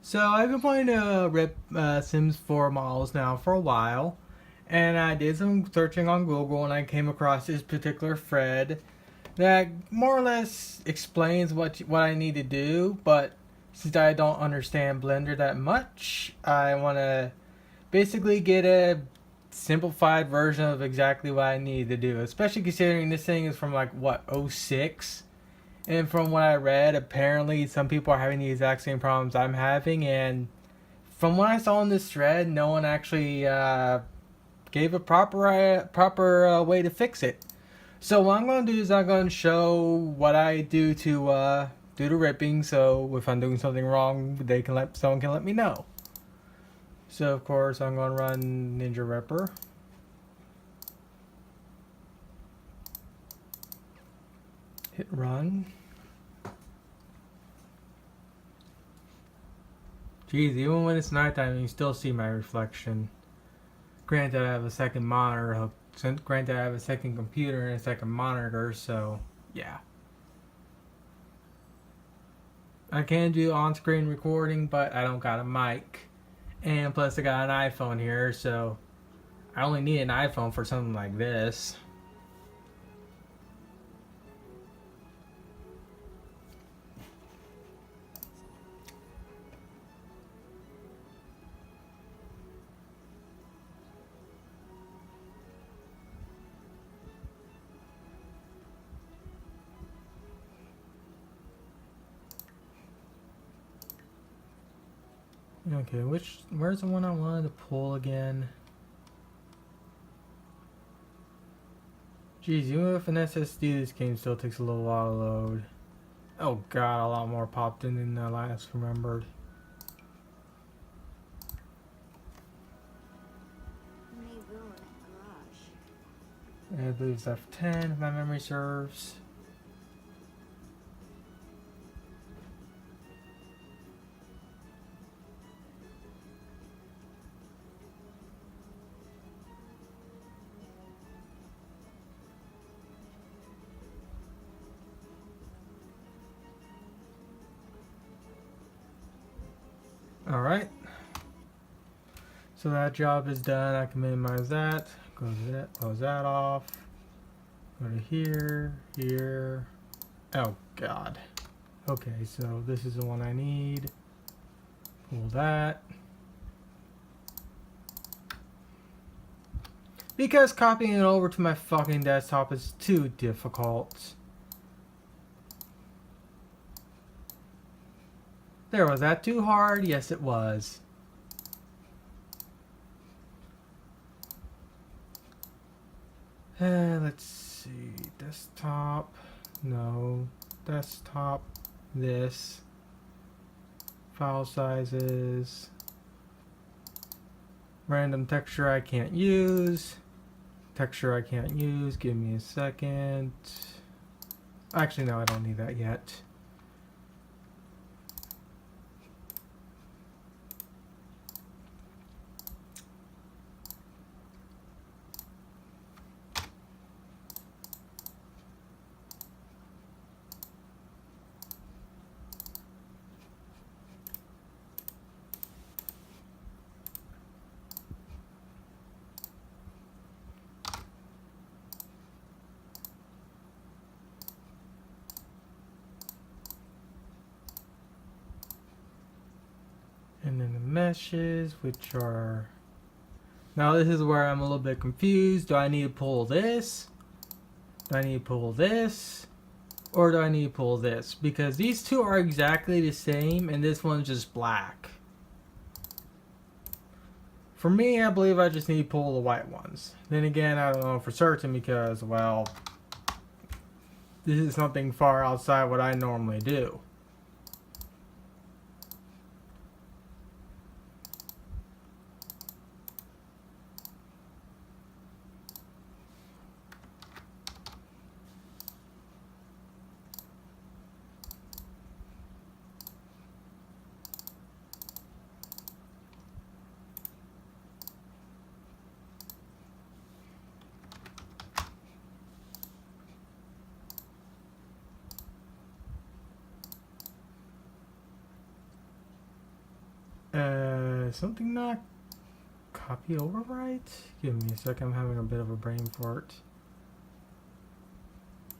So I've been playing rip Sims 4 models now for a while, and I did some searching on Google, and I came across this particular thread that more or less explains what I need to do. But since I don't understand Blender that much, I want to basically get a simplified version of exactly what I need to do. Especially considering this thing is from like what '06. And from what I read, apparently some people are having the exact same problems I'm having. And from what I saw in this thread, no one actually gave a proper way to fix it. So what I'm going to do is I'm going to show what I do to do the ripping. So if I'm doing something wrong, someone can let me know. So of course I'm going to run Ninja Ripper. Hit run. Jeez, even when it's nighttime, you still see my reflection. Granted, I have a second monitor hooked. Granted, I have a second computer and a second monitor, so yeah. I can do on-screen recording, but I don't got a mic. And plus, I got an iPhone here, so I only need an iPhone for something like this. Okay, where's the one I wanted to pull again? Geez, even with an SSD, this game still takes a little while to load. Oh god, a lot more popped in than I last remembered. And I believe it's F10 if my memory serves. Alright. So that job is done. I can minimize that. Close that off. Go to here, here. Oh god. Okay, so this is the one I need. Pull that. Because copying it over to my fucking desktop is too difficult. There, was that too hard? Yes, it was. Let's see. Desktop. No. Desktop. This. File sizes. Random texture I can't use. Texture I can't use. Give me a second. Actually, no, I don't need that yet. And then the meshes, which are... Now this is where I'm a little bit confused. Do I need to pull this? Do I need to pull this? Or do I need to pull this? Because these two are exactly the same and this one's just black. For me, I believe I just need to pull the white ones. Then again, I don't know for certain because, well, this is something far outside what I normally do. Something not copy overwrite? Give me a second, I'm having a bit of a brain fart.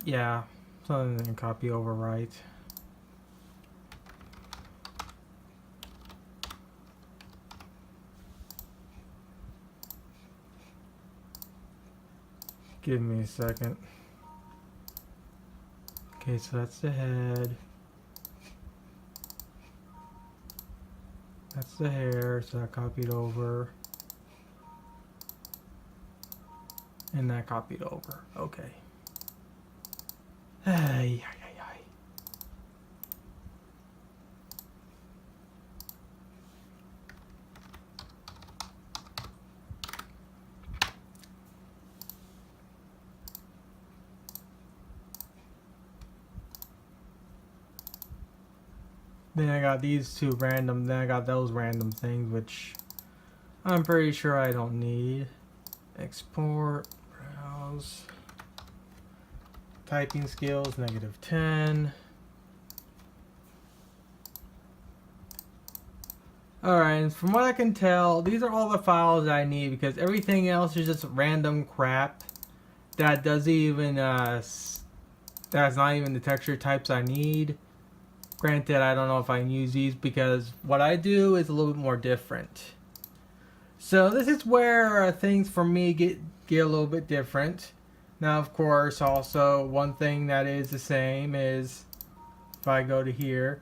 Yeah, something in copy overwrite. Give me a second. Okay, so that's the head. That's the hair, so that copied over. And that copied over. Okay. Ay, ay, ay, ay. Then I got these two random, then I got those random things, which I'm pretty sure I don't need. Export, browse, typing skills, -10. Alright, and from what I can tell, these are all the files I need because everything else is just random crap that doesn't even, that's not even the texture types I need. Granted, I don't know if I can use these because what I do is a little bit more different. So this is where things for me get a little bit different. Now, of course, also one thing that is the same is if I go to here,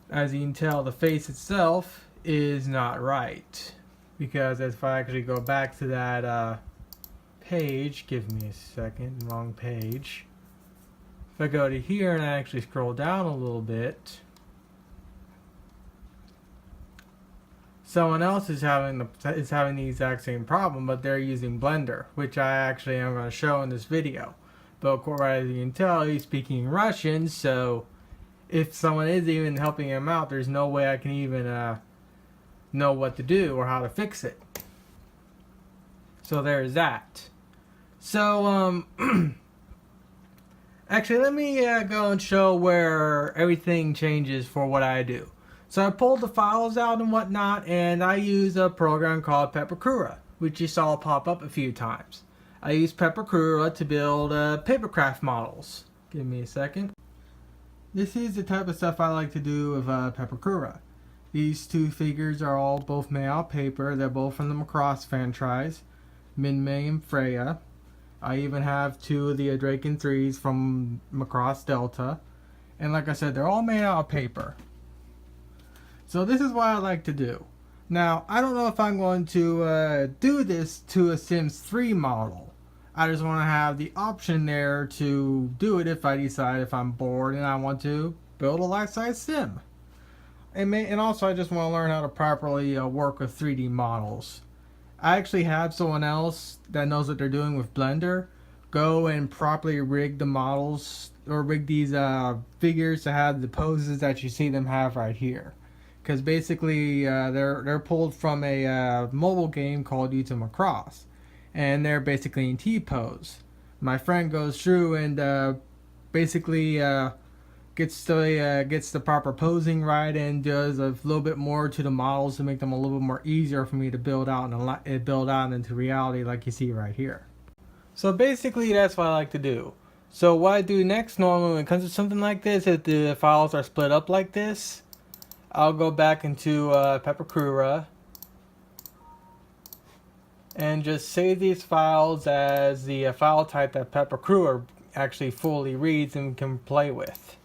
as you can tell, the face itself is not right. Because if I actually go back to that page, give me a second, wrong page. If I go to here and I actually scroll down a little bit, someone else is having the exact same problem, but they're using Blender, which I actually am going to show in this video. But of course, as you can tell, he's speaking Russian, so if someone is even helping him out, there's no way I can even know what to do or how to fix it. So there's that. So actually, let me go and show where everything changes for what I do. So I pulled the files out and whatnot, and I use a program called Peppercura, which you saw pop up a few times. I use Peppercura to build papercraft models. Give me a second. This is the type of stuff I like to do with Peppercura. These two figures are all both made out of paper. They're both from the Macross franchise, Min-May and Freya. I even have two of the Draken 3s from Macross Delta. And like I said, they're all made out of paper. So this is what I like to do. Now, I don't know if I'm going to do this to a Sims 3 model. I just want to have the option there to do it if I decide if I'm bored and I want to build a life-size sim. And also I just want to learn how to properly work with 3D models. I actually have someone else that knows what they're doing with Blender go and properly rig the models or rig these figures to have the poses that you see them have right here. Because basically they're pulled from a mobile game called YouTube Macross, and they're basically in T-pose. My friend goes through and basically gets the proper posing right and does a little bit more to the models to make them a little bit more easier for me to build out into reality like you see right here. So basically that's what I like to do. So what I do next normally when it comes to something like this, if the files are split up like this, I'll go back into Peppercura and just save these files as the file type that Peppercura actually fully reads and can play with.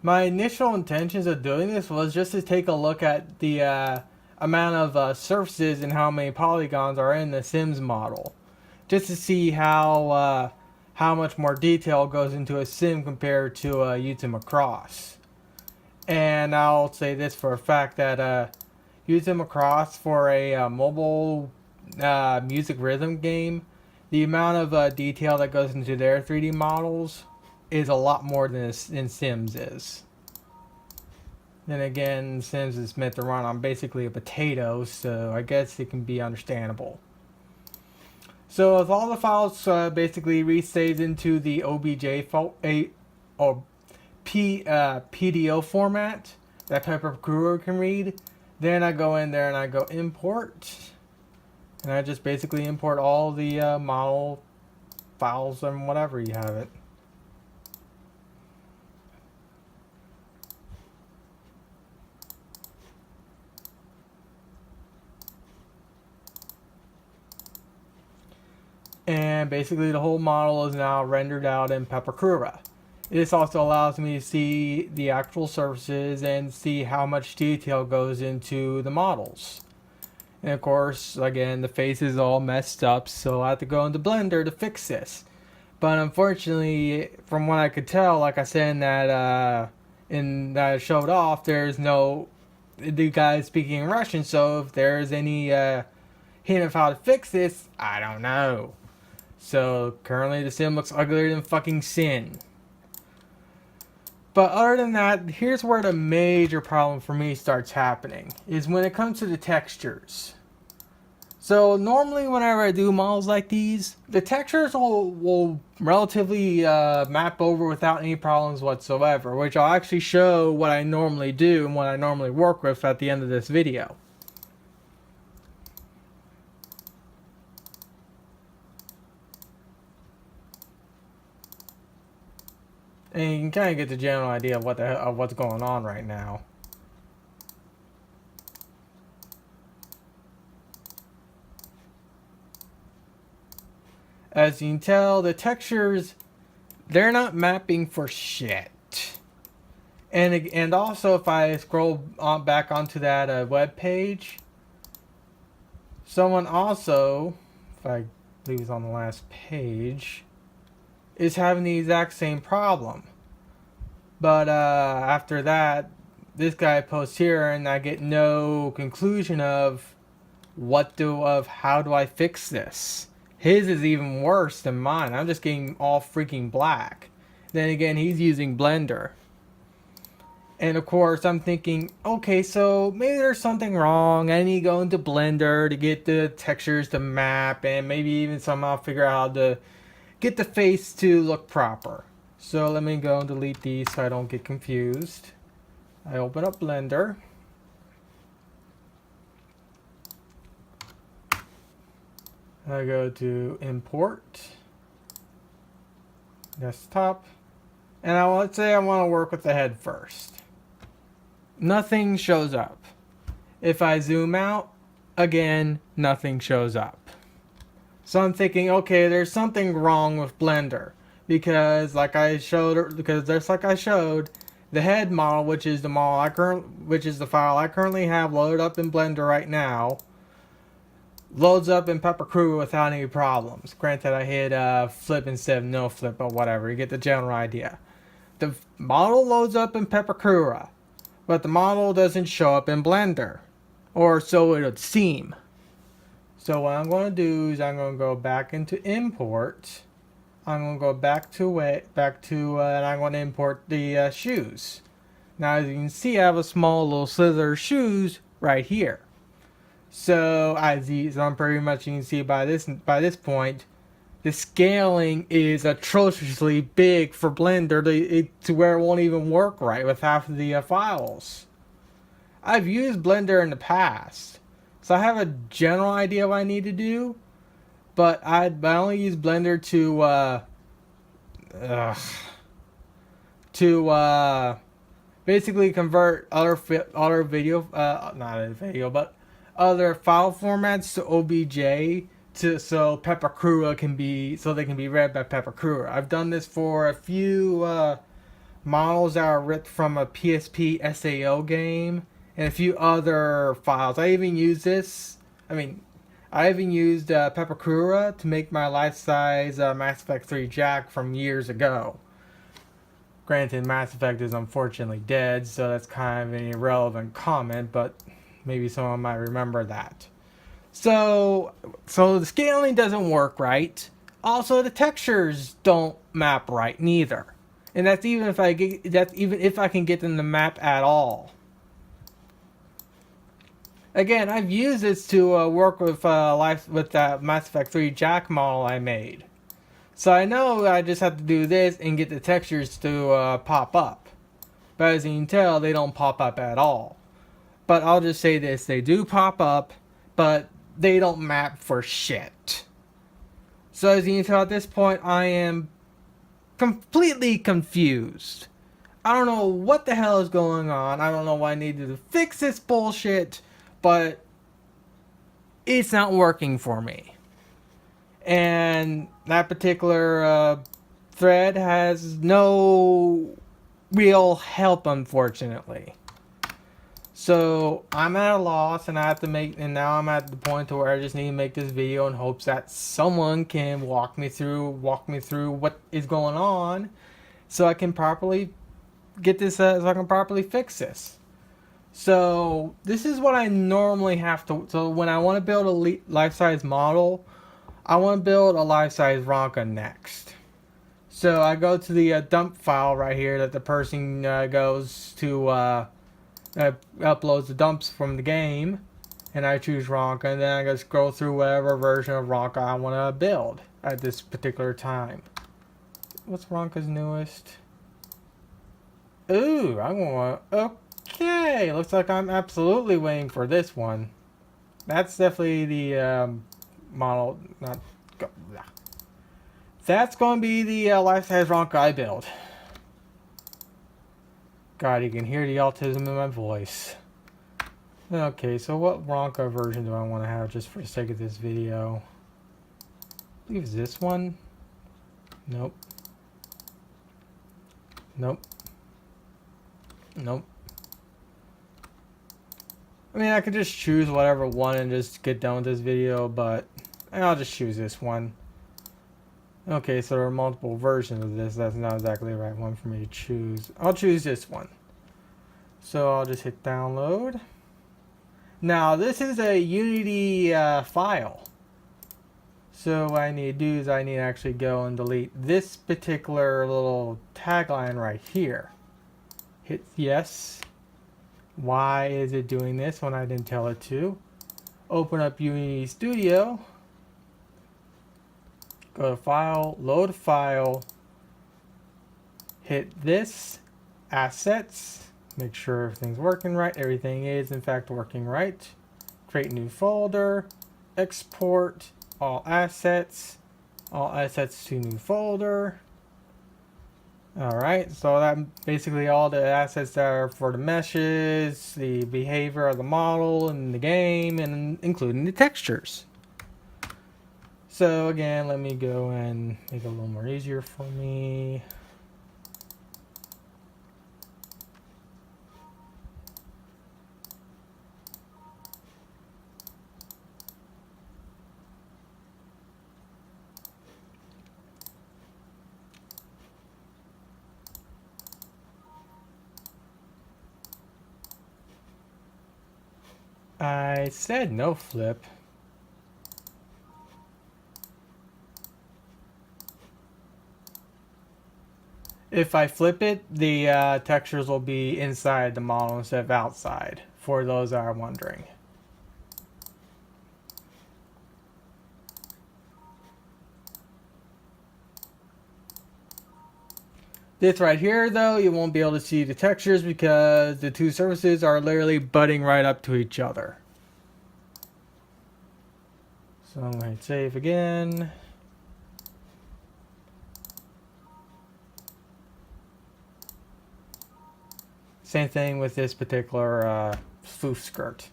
My initial intentions of doing this was just to take a look at the amount of surfaces and how many polygons are in the Sims model, just to see how much more detail goes into a sim compared to YouTube Macross. And I'll say this for a fact that YouTube Macross for a mobile music rhythm game, the amount of detail that goes into their 3D models is a lot more than Sims is. Then again, Sims is meant to run on basically a potato, so I guess it can be understandable. So if all the files basically resaves into the OBJ or PDO format that Pepper Brewer can read, then I go in there and I go import, and I just basically import all the model files and whatever you have it. And basically the whole model is now rendered out in Pepakura. This also allows me to see the actual surfaces and see how much detail goes into the models. And of course, again, the face is all messed up, so I have to go into Blender to fix this. But unfortunately, from what I could tell, like I said in that I showed off, there's no the guy speaking Russian. So if there's any hint of how to fix this, I don't know. So currently the sim looks uglier than fucking sin. But other than that, here's where the major problem for me starts happening, is when it comes to the textures. So normally whenever I do models like these, the textures will relatively map over without any problems whatsoever, which I'll actually show what I normally do and what I normally work with at the end of this video. And you can kind of get the general idea of what's going on right now. As you can tell, the textures, they're not mapping for shit. And also, if I scroll back onto that web page, someone also, if I leave this on the last page, is having the exact same problem. But after that, this guy posts here, and I get no conclusion of how do I fix this. His is even worse than mine. I'm just getting all freaking black. Then again, he's using Blender. And of course, I'm thinking, okay, so maybe there's something wrong. I need to go into Blender to get the textures to map, and maybe even somehow figure out how to get the face to look proper. So let me go and delete these so I don't get confused. I open up Blender. I go to import, desktop, and let's say I want to work with the head first. Nothing shows up. If I zoom out, again, nothing shows up. So I'm thinking, okay, there's something wrong with Blender, because just like I showed, the head model, which is the file I currently have loaded up in Blender right now, loads up in Pepakura without any problems. Granted, I hit flip instead of no flip, but whatever. You get the general idea. The model loads up in Pepakura, but the model doesn't show up in Blender, or so it would seem. So what I'm going to do is I'm going to go back into import. I'm going to go back to and I'm going to import the shoes. Now, as you can see, I have a small little slither of shoes right here. So I'm pretty much, you can see by this point, the scaling is atrociously big for Blender to where it won't even work right with half of the files. I've used Blender in the past, so I have a general idea what I need to do, but I only use Blender to basically convert other other file formats to OBJ so Pepakura can be read by Pepakura. I've done this for a few models that are ripped from a PSP SAO game and a few other files. I even used Pepakura to make my life-size Mass Effect 3 Jack from years ago. Granted, Mass Effect is unfortunately dead, so that's kind of an irrelevant comment, but maybe someone might remember that. So the scaling doesn't work right. Also, the textures don't map right neither, and that's even if I can get them to map at all. Again, I've used this to work with that Mass Effect 3 Jack model I made. So I know I just have to do this and get the textures to pop up. But as you can tell, they don't pop up at all. But I'll just say this, they do pop up, but they don't map for shit. So as you can tell at this point, I am completely confused. I don't know what the hell is going on. I don't know why I needed to fix this bullshit, but it's not working for me. And that particular thread has no real help, unfortunately. So I'm at a loss, and now I'm at the point where I just need to make this video in hopes that someone can walk me through what is going on, so I can properly get this, so I can properly fix this. So this is what I normally have to. So when I want to build a life-size model, I want to build a life-size Ronka next. So I go to the dump file right here that the person goes to. Uploads the dumps from the game, and I choose Ronka, and then I go scroll through whatever version of Ronka I want to build at this particular time. What's Ronka's newest? Ooh, I want. Okay, looks like I'm absolutely waiting for this one. That's definitely the model. That's going to be the life-size Ronka I build. God, you can hear the autism in my voice. Okay, so what Ronka version do I want to have just for the sake of this video? I believe it's this one. Nope. Nope. Nope. I mean, I could just choose whatever one and just get done with this video, but I'll just choose this one. Okay, so there are multiple versions of this. That's not exactly the right one for me to choose. I'll choose this one. So I'll just hit download. Now, this is a Unity file. So what I need to do is I need to actually go and delete this particular little tagline right here. Hit yes. Why is it doing this when I didn't tell it to? Open up Unity Studio. Go to File, Load File. Hit this, Assets. Make sure everything's working right. Everything is, in fact, working right. Create new folder. Export all assets. All assets to new folder. Alright, so that basically all the assets that are for the meshes, the behavior of the model in the game, and including the textures. So again, let me go and make it a little more easier for me. I said no flip. If I flip it, the textures will be inside the model instead of outside, for those that are wondering. This right here, though, you won't be able to see the textures because the two surfaces are literally butting right up to each other. So I'm going to hit save again. Same thing with this particular spoof skirt.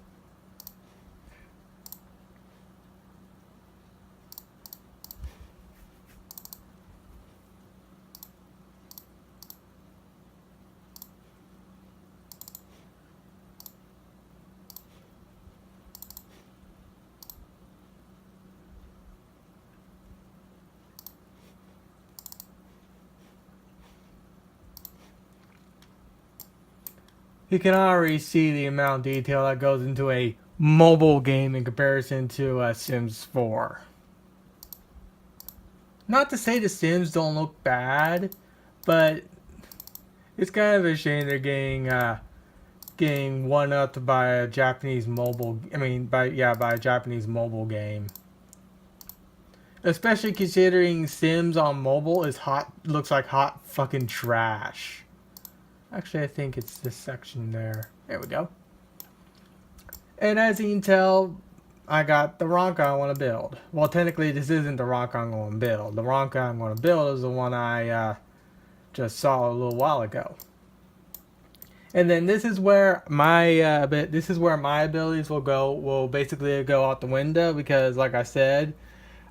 You can already see the amount of detail that goes into a mobile game in comparison to Sims 4. Not to say the Sims don't look bad, but it's kind of a shame they're getting getting one upped by a Japanese mobile. I mean, by a Japanese mobile game. Especially considering Sims on mobile is hot. Looks like hot fucking trash. Actually, I think it's this section there. There we go. And as you can tell, I got the Ronka I want to build. Well, technically, this isn't the Ronka I'm going to build. The Ronka I'm going to build is the one I just saw a little while ago. And then this is where my abilities will basically go out the window, because, like I said,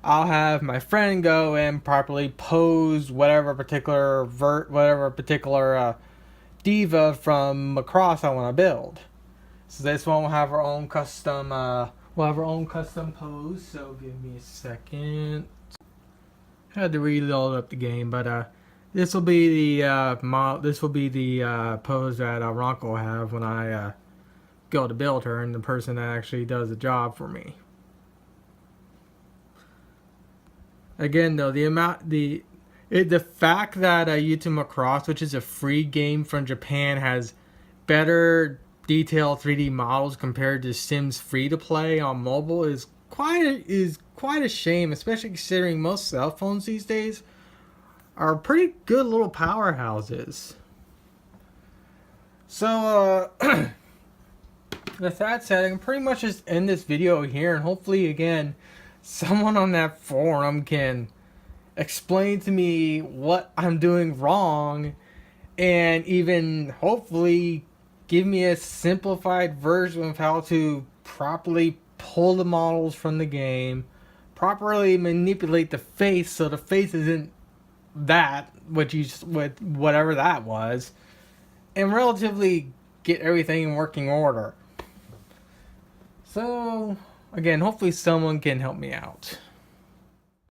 I'll have my friend go and properly pose whatever particular diva from Macross I want to build. So this one will have our own custom pose. So give me a second. I had to reload up the game, but this will be the pose that Ronka will have when I go to build her, and the person that actually does the job for me. Again, though, the fact that YouTube Macross, which is a free game from Japan, has better detailed 3D models compared to Sims free to play on mobile is quite a shame, especially considering most cell phones these days are pretty good little powerhouses. So with that said, I can pretty much just end this video here, and hopefully again someone on that forum can explain to me what I'm doing wrong, and even hopefully give me a simplified version of how to properly pull the models from the game, properly manipulate the face so the face isn't that with whatever that was, and relatively get everything in working order. So again, hopefully someone can help me out.